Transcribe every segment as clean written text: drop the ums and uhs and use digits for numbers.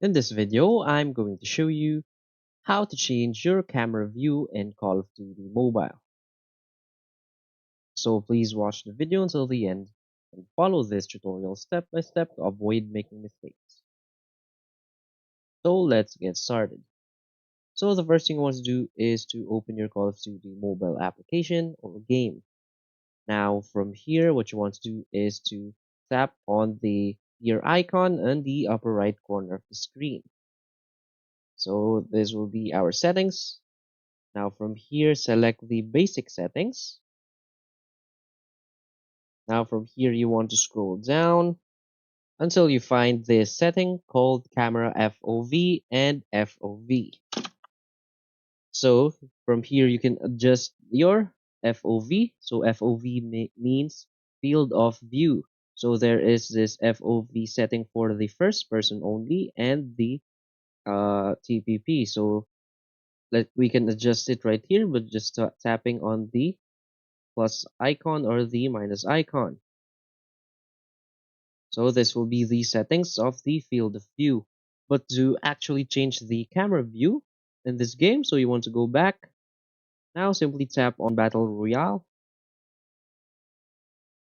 In this video, I'm going to show you how to change your camera view in Call of Duty Mobile. So please watch the video until the end and follow this tutorial step by step to avoid making mistakes. So let's get started. So the first thing you want to do is to open your Call of Duty mobile application or game. Now from here, what you want to do is to tap on the gear icon in the upper right corner of the screen. So this will be our settings. Now from here, select the basic settings. Now from here, you want to scroll down until you find this setting called camera FOV and FOV. So from here, you can adjust your FOV. So FOV means field of view. So there is this FOV setting for the first person only and the TPP. So we can adjust it right here, but just tapping on the plus icon or the minus icon. So this will be the settings of the field of view. But to actually change the camera view in this game, so you want to go back. Now simply tap on Battle Royale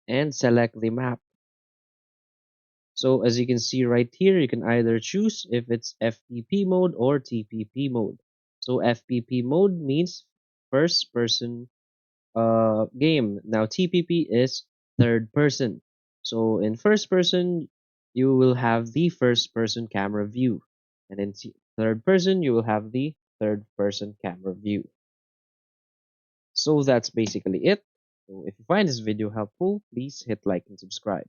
and select the map. So as you can see right here, you can either choose if it's FPP mode or TPP mode. So FPP mode means first person game. Now TPP is third person. So in first person, you will have the first person camera view, and in third person, you will have the third person camera view. So that's basically it. So if you find this video helpful, please hit like and subscribe.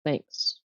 Thanks.